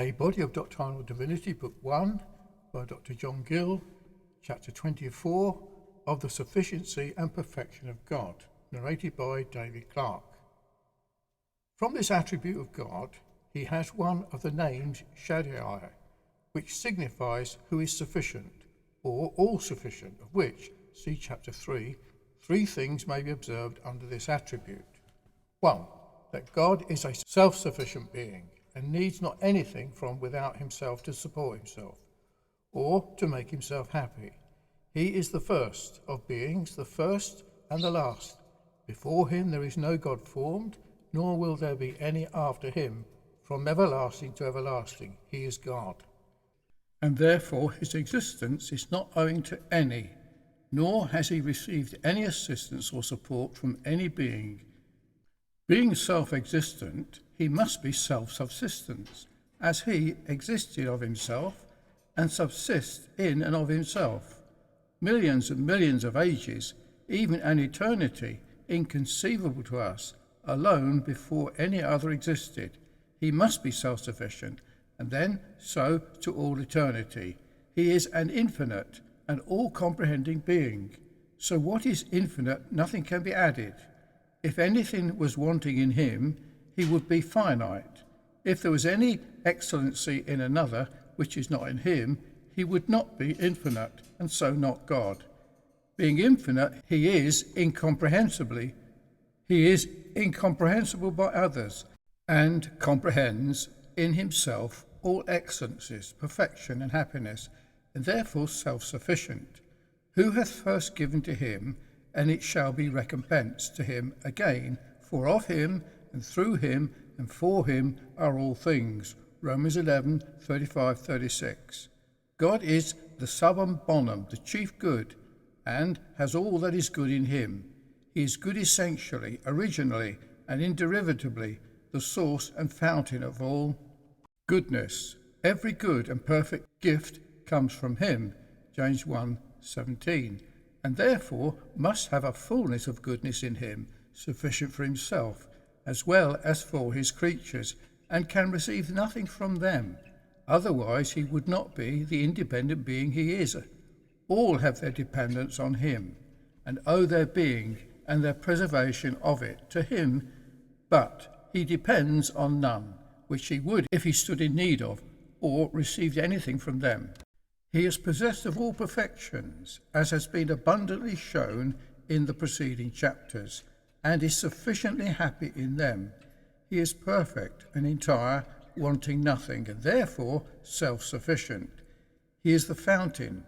A Body of Doctrinal Divinity, Book 1, by Dr. John Gill, Chapter 24, of the Sufficiency and Perfection of God, narrated by David Clark. From this attribute of God, he has one of the names Shaddai, which signifies who is sufficient, or all-sufficient, of which, see Chapter 3, three things may be observed under this attribute. 1. That God is a self-sufficient being, and needs not anything from without himself to support himself, or to make himself happy. He is the first of beings, the first and the last. Before him there is no God formed, nor will there be any after him. From everlasting to everlasting, he is God. And therefore his existence is not owing to any, nor has he received any assistance or support from any being. Being self-existent, he must be self-subsistent, as he existed of himself and subsists in and of himself. Millions and millions of ages, even an eternity, inconceivable to us, alone before any other existed. He must be self-sufficient, and then so to all eternity. He is an infinite and all-comprehending being. So what is infinite, nothing can be added. If anything was wanting in him, he would be finite. If there was any excellency in another which is not in him, he would not be infinite, and so not God. Being infinite, he is incomprehensible by others, and comprehends in himself all excellencies, perfection, and happiness, and therefore self-sufficient. Who hath first given to him, and it shall be recompensed to him again, for of him, and through him, and for him are all things. Romans 11, 35-36. God is the summum bonum, the chief good, and has all that is good in him. He is good essentially, originally, and inderivatively, the source and fountain of all goodness. Every good and perfect gift comes from him, James 1:17, and therefore must have a fullness of goodness in him, sufficient for himself, as well as for his creatures, and can receive nothing from them. Otherwise he would not be the independent being he is. All have their dependence on him, and owe their being and their preservation of it to him, but he depends on none, which he would if he stood in need of, or received anything from them. He is possessed of all perfections, as has been abundantly shown in the preceding chapters, and is sufficiently happy in them. He is perfect and entire, wanting nothing, and therefore self-sufficient. He is the fountain.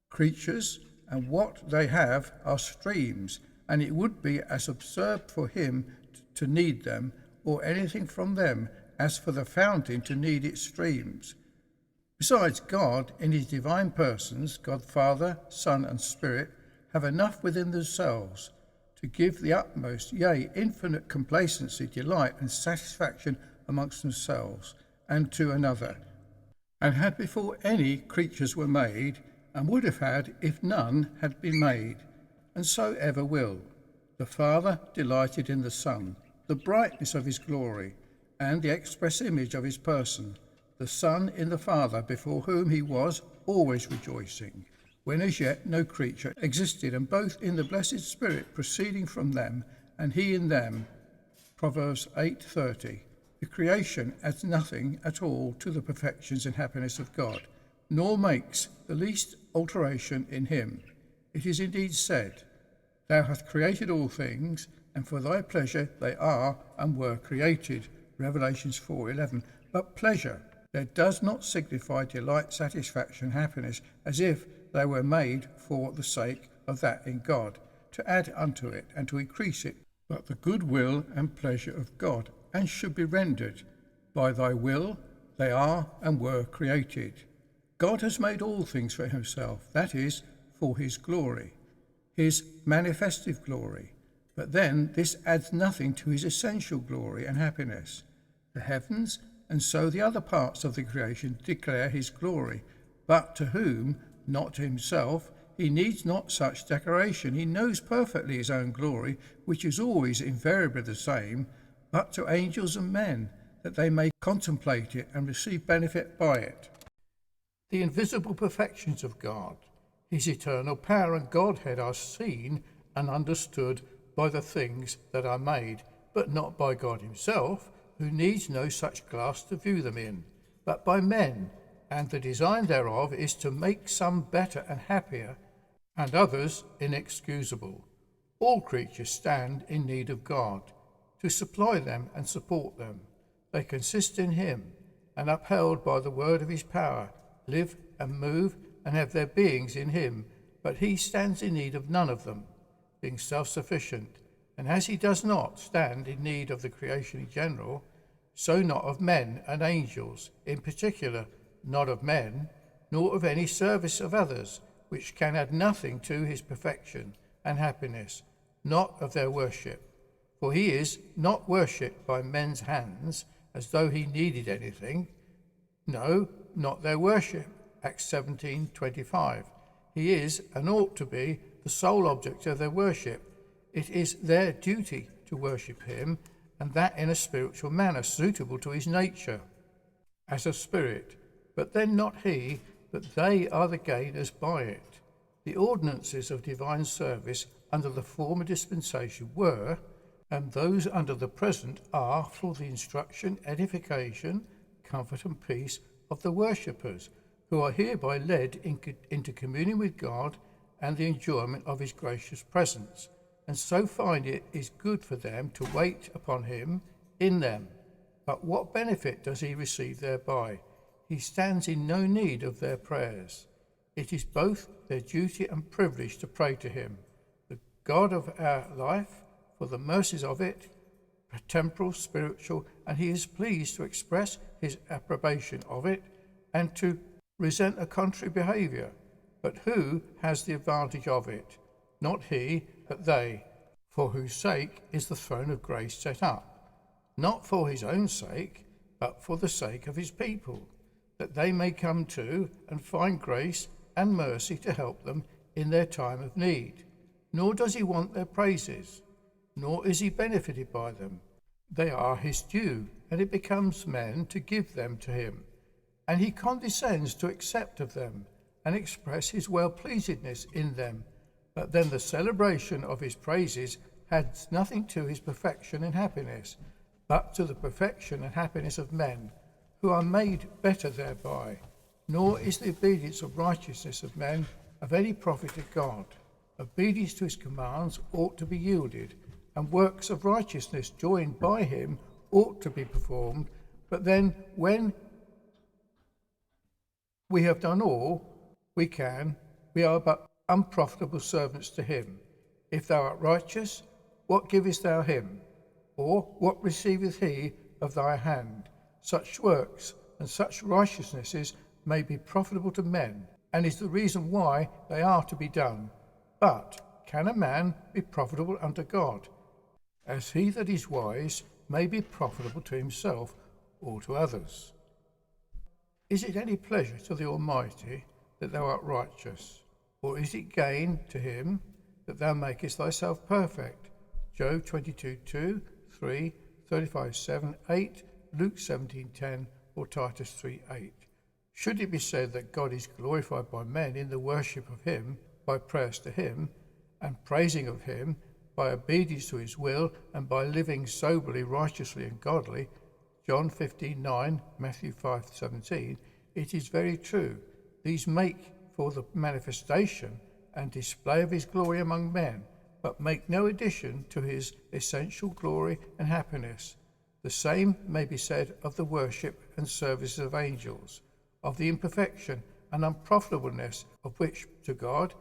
Creatures and what they have are streams, and it would be as absurd for him to need them or anything from them as for the fountain to need its streams. Besides, God, in his divine persons, God Father, Son, and Spirit, have enough within themselves to give the utmost, yea, infinite complacency, delight, and satisfaction amongst themselves and to another, and had before any creatures were made, and would have had if none had been made, and so ever will. The Father delighted in the Son, the brightness of his glory, and the express image of his person, the Son in the Father, before whom he was always rejoicing, when as yet no creature existed, and both in the blessed Spirit proceeding from them, and he in them. Proverbs 8:30. The creation adds nothing at all to the perfections and happiness of God, nor makes the least alteration in him. It is indeed said, Thou hast created all things, and for thy pleasure they are and were created. Revelations 4:11. But pleasure, that does not signify delight, satisfaction, happiness, as if they were made for the sake of that in God, to add unto it and to increase it, but the good will and pleasure of God, and should be rendered, by thy will they are and were created. God has made all things for himself, that is, for his glory, his manifestive glory, but then this adds nothing to his essential glory and happiness. The heavens, and so the other parts of the creation, declare his glory, but to whom, not to himself, he needs not such declaration. He knows perfectly his own glory, which is always invariably the same, but to angels and men, that they may contemplate it and receive benefit by it. The invisible perfections of God, his eternal power and Godhead, are seen and understood by the things that are made, but not by God himself, who needs no such glass to view them in, but by men, and the design thereof is to make some better and happier, and others inexcusable. All creatures stand in need of God, to supply them and support them. They consist in him, and upheld by the word of his power, live and move and have their beings in him, but he stands in need of none of them, being self-sufficient. And as he does not stand in need of the creation in general, so not of men and angels in particular, not of men, nor of any service of others, which can add nothing to his perfection and happiness, not of their worship. For he is not worshipped by men's hands as though he needed anything. No, not their worship. Acts 17:25. He is, and ought to be, the sole object of their worship. It is their duty to worship him, and that in a spiritual manner suitable to his nature, as a spirit. But then not he, but they are the gainers by it. The ordinances of divine service under the former dispensation were, and those under the present are, for the instruction, edification, comfort and peace of the worshippers, who are hereby led into communion with God and the enjoyment of his gracious presence, and so find it is good for them to wait upon him in them. But what benefit does he receive thereby? He stands in no need of their prayers. It is both their duty and privilege to pray to him, the God of our life, for the mercies of it, temporal, spiritual, and he is pleased to express his approbation of it and to resent a contrary behaviour. But who has the advantage of it? Not he, but they, for whose sake is the throne of grace set up, not for his own sake, but for the sake of his people, that they may come to and find grace and mercy to help them in their time of need. Nor does he want their praises, nor is he benefited by them. They are his due, and it becomes men to give them to him. And he condescends to accept of them, and express his well-pleasedness in them. But then the celebration of his praises adds nothing to his perfection and happiness, but to the perfection and happiness of men, who are made better thereby. Nor is the obedience of righteousness of men of any profit to God. Obedience to his commands ought to be yielded, and works of righteousness joined by him ought to be performed. But then when we have done all we can, we are but unprofitable servants to him. If thou art righteous, what givest thou him? Or what receiveth he of thy hand? Such works and such righteousnesses may be profitable to men, and is the reason why they are to be done. But can a man be profitable unto God? As he that is wise may be profitable to himself or to others. Is it any pleasure to the Almighty that thou art righteous? Or is it gain to him that thou makest thyself perfect? Job 22:2, 3, 35:7, 8, Luke 17:10, or Titus 3:8. Should it be said that God is glorified by men in the worship of him, by prayers to him, and praising of him, by obedience to his will, and by living soberly, righteously, and godly, John 15:9, Matthew 5:17, it is very true. These make for the manifestation and display of his glory among men, but make no addition to his essential glory and happiness. The same may be said of the worship and services of angels, of the imperfection and unprofitableness of which to God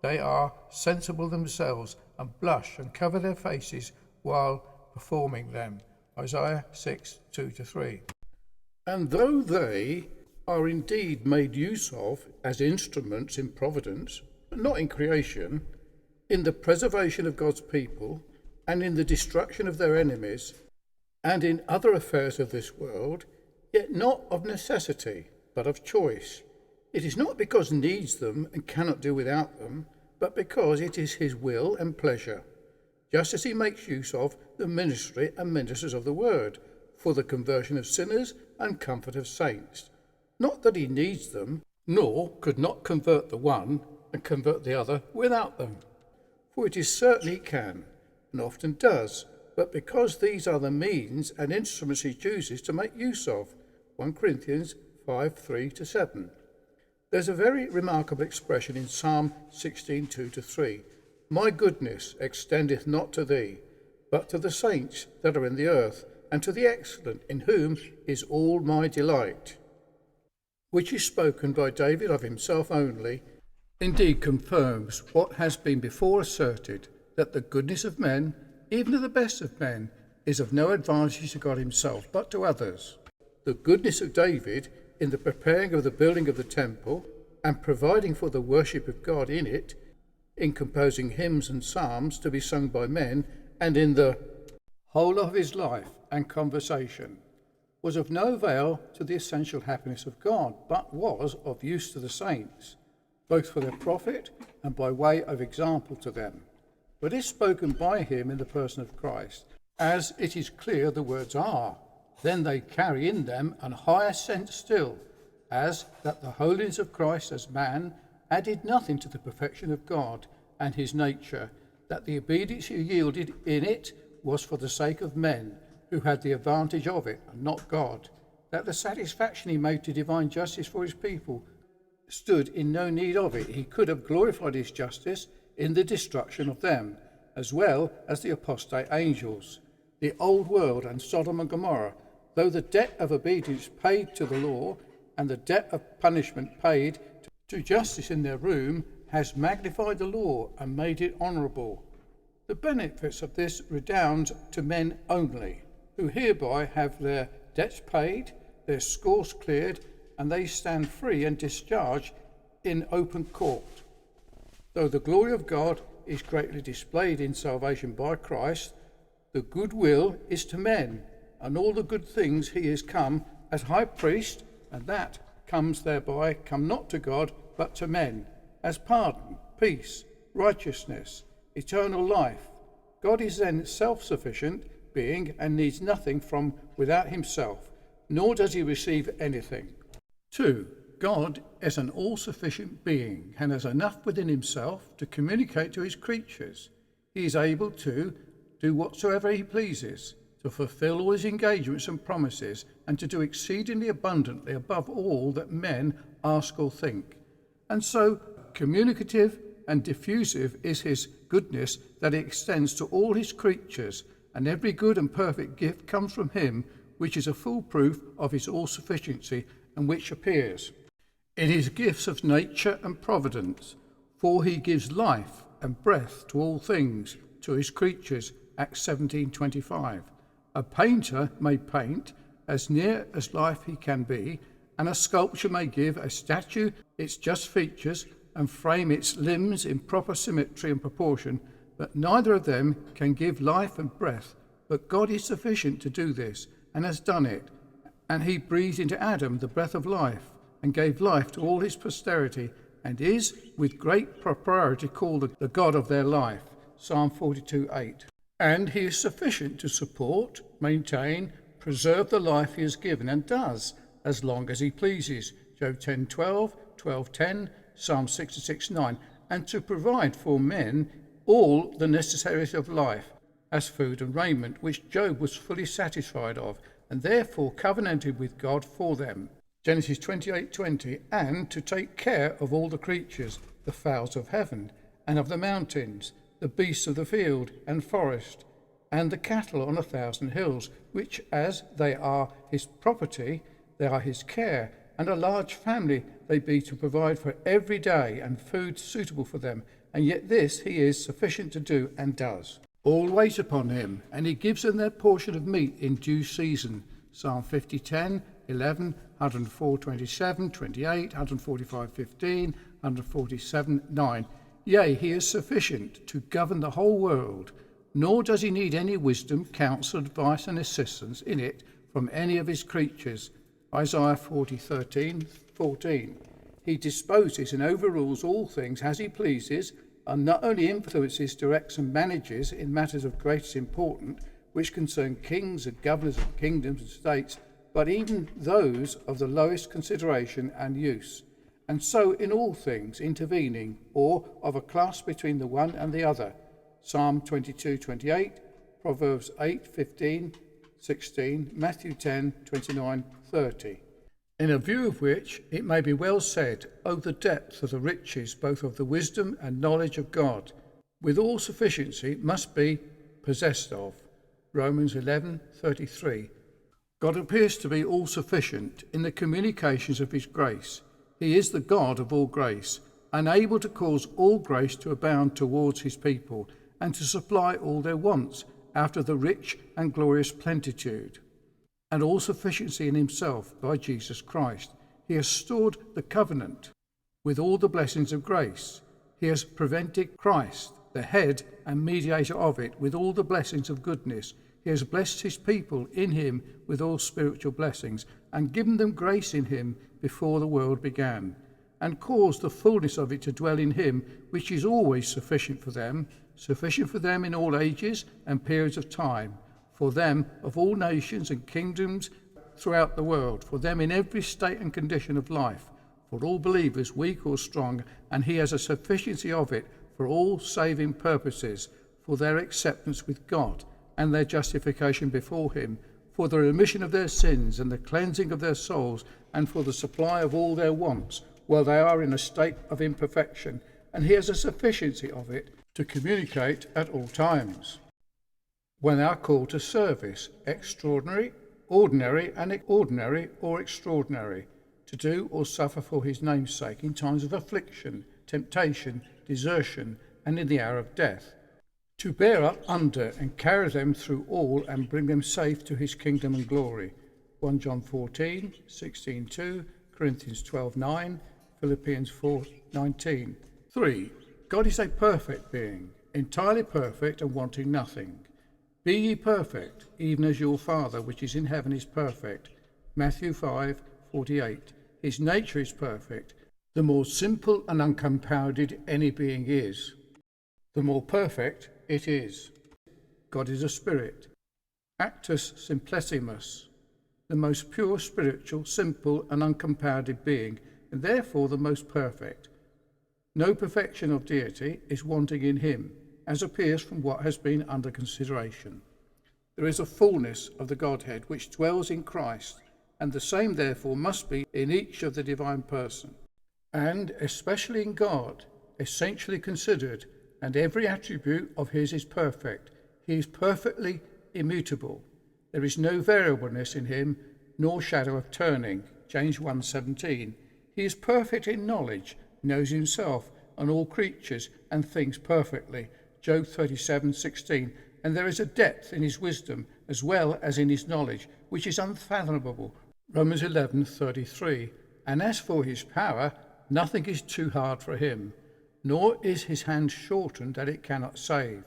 they are sensible themselves, and blush and cover their faces while performing them. Isaiah 6:2-3. And though they are indeed made use of as instruments in providence, but not in creation, in the preservation of God's people, and in the destruction of their enemies, and in other affairs of this world, yet not of necessity, but of choice. It is not because needs them and cannot do without them, but because it is his will and pleasure, just as he makes use of the ministry and ministers of the word, for the conversion of sinners and comfort of saints. Not that he needs them, nor could not convert the one and convert the other without them. For it is certain he can, and often does, but because these are the means and instruments he chooses to make use of. 1 Corinthians 5:3-7. There's a very remarkable expression in Psalm 16:2-3. My goodness extendeth not to thee, but to the saints that are in the earth, and to the excellent, in whom is all my delight. Which is spoken by David of himself only, indeed confirms what has been before asserted, that the goodness of men, even of the best of men, is of no advantage to God himself, but to others. The goodness of David in the preparing of the building of the temple and providing for the worship of God in it, in composing hymns and psalms to be sung by men, and in the whole of his life and conversation, was of no avail to the essential happiness of God, but was of use to the saints, both for their profit and by way of example to them. But is spoken by him in the person of Christ, as it is clear the words are, then they carry in them an higher sense still, as that the holiness of Christ as man added nothing to the perfection of God and his nature, that the obedience he yielded in it was for the sake of men, who had the advantage of it, and not God, that the satisfaction he made to divine justice for his people stood in no need of it. He could have glorified his justice in the destruction of them, as well as the apostate angels, the old world and Sodom and Gomorrah, though the debt of obedience paid to the law and the debt of punishment paid to justice in their room has magnified the law and made it honourable. The benefits of this redound to men only, who hereby have their debts paid, their scores cleared, and they stand free and discharged in open court. Though the glory of God is greatly displayed in salvation by Christ, the goodwill is to men, and all the good things he is come as high priest, and that comes thereby, come not to God, but to men, as pardon, peace, righteousness, eternal life. God is then self-sufficient being and needs nothing from without himself, nor does he receive anything. 2. God is an all-sufficient being and has enough within himself to communicate to his creatures. He is able to do whatsoever he pleases, to fulfill all his engagements and promises, and to do exceedingly abundantly above all that men ask or think. And so communicative and diffusive is his goodness, that it extends to all his creatures, and every good and perfect gift comes from him, which is a full proof of his all-sufficiency, and which appears in his gifts of nature and providence. For he gives life and breath to all things, to his creatures, Acts 17:25. A painter may paint as near as life he can be, and a sculpture may give a statue its just features and frame its limbs in proper symmetry and proportion, but neither of them can give life and breath. But God is sufficient to do this, and has done it. And he breathed into Adam the breath of life, and gave life to all his posterity, and is with great propriety called the God of their life. Psalm 42:8. And he is sufficient to support, maintain, preserve the life he has given, and does, as long as he pleases. Job 10:12, 12:10, Psalm 66:9, and to provide for men all the necessaries of life, as food and raiment, which Job was fully satisfied of, and therefore covenanted with God for them. Genesis 28:20, and to take care of all the creatures, the fowls of heaven, and of the mountains, the beasts of the field and forest, and the cattle on 1,000 hills, which as they are his property, they are his care, and a large family they be to provide for every day, and food suitable for them. And yet this he is sufficient to do, and does. All wait upon him, and he gives them their portion of meat in due season. Psalm 50:10, 11, 104:27, 28, 145:15, 147:9. Yea, he is sufficient to govern the whole world, nor does he need any wisdom, counsel, advice, and assistance in it from any of his creatures. Isaiah 40:13, 14. He disposes and overrules all things as he pleases, and not only influences, directs, and manages in matters of greatest importance, which concern kings and governors of kingdoms and states, but even those of the lowest consideration and use, and so in all things intervening, or of a class between the one and the other. Psalm 22:28, Proverbs 8:15, 16, Matthew 10:29, 30. In a view of which it may be well said, O the depth of the riches both of the wisdom and knowledge of God, with all sufficiency must be possessed of. Romans 11:33. God appears to be all sufficient in the communications of his grace. He is the God of all grace, and able to cause all grace to abound towards his people, and to supply all their wants after the rich and glorious plenitude, and all sufficiency in himself by Jesus Christ. He has stored the covenant with all the blessings of grace. He has prevented Christ, the head and mediator of it, with all the blessings of goodness. He has blessed his people in him with all spiritual blessings, and given them grace in him before the world began, and caused the fullness of it to dwell in him, which is always sufficient for them in all ages and periods of time, for them of all nations and kingdoms throughout the world, for them in every state and condition of life, for all believers, weak or strong, and he has a sufficiency of it for all saving purposes, for their acceptance with God and their justification before him, for the remission of their sins and the cleansing of their souls, and for the supply of all their wants, while they are in a state of imperfection, and he has a sufficiency of it to communicate at all times. When they are called to service, extraordinary, ordinary, and ordinary or extraordinary, to do or suffer for his name's sake in times of affliction, temptation, desertion, and in the hour of death, to bear up under and carry them through all and bring them safe to his kingdom and glory. 1 John 14, 16:2, Corinthians 12:9, Philippians 4:19. 3. God is a perfect being, entirely perfect and wanting nothing. Be ye perfect, even as your Father which is in heaven is perfect. Matthew 5:48. His nature is perfect. The more simple and uncompounded any being is, the more perfect it is. God is a spirit. Actus simplicissimus, the most pure, spiritual, simple and uncompounded being, and therefore the most perfect. No perfection of deity is wanting in him, as appears from what has been under consideration. There is a fullness of the Godhead which dwells in Christ, and the same therefore must be in each of the divine person, and especially in God, essentially considered, and every attribute of his is perfect. He is perfectly immutable. There is no variableness in him, nor shadow of turning. James 1:17. He is perfect in knowledge, knows himself and all creatures and things perfectly. Job 37:16. And there is a depth in his wisdom as well as in his knowledge, which is unfathomable. Romans 11:33. And as for his power, nothing is too hard for him, nor is his hand shortened that it cannot save.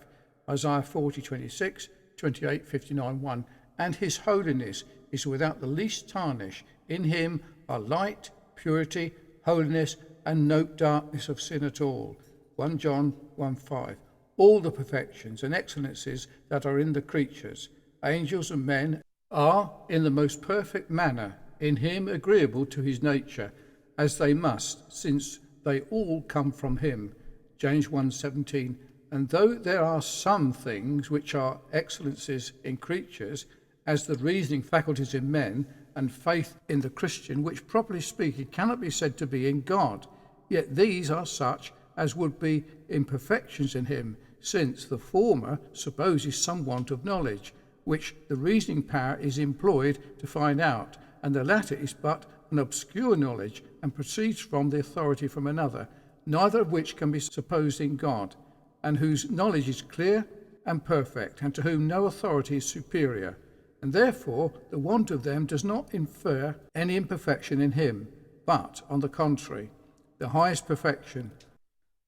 Isaiah 40:26, 28:59:1. And his holiness is without the least tarnish. In him are light, purity, holiness, and no darkness of sin at all. 1 John 1:5. All the perfections and excellencies that are in the creatures, angels and men, are in the most perfect manner in him agreeable to his nature, as they must, since they all come from him. James 1:17. And though there are some things which are excellencies in creatures, as the reasoning faculties in men and faith in the Christian, which properly speaking cannot be said to be in God, yet these are such as would be imperfections in him, since the former supposes some want of knowledge, which the reasoning power is employed to find out, and the latter is but an obscure knowledge, and proceeds from the authority from another, neither of which can be supposed in God, and whose knowledge is clear and perfect, and to whom no authority is superior, and therefore the want of them does not infer any imperfection in him, but, on the contrary, the highest perfection.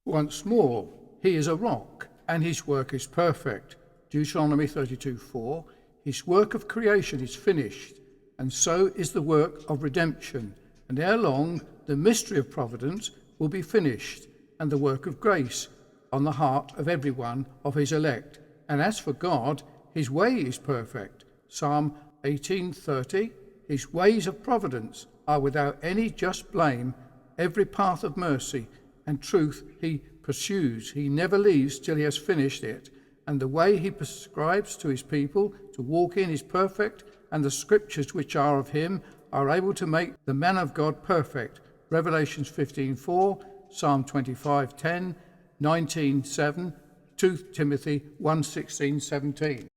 Once more, he is a rock, and his work is perfect. Deuteronomy 32:4. His work of creation is finished, and so is the work of redemption, and ere long the mystery of providence will be finished, and the work of grace on the heart of every one of his elect. And as for God, His way is perfect. Psalm 18:30. His ways of providence are without any just blame. Every path of mercy and truth he pursues. He never leaves till he has finished it. And the way he prescribes to his people to walk in is perfect, and the scriptures which are of him are able to make the man of God perfect. Revelations 15:4, Psalm 25:10, 19:7, 2 Timothy 1:16-17.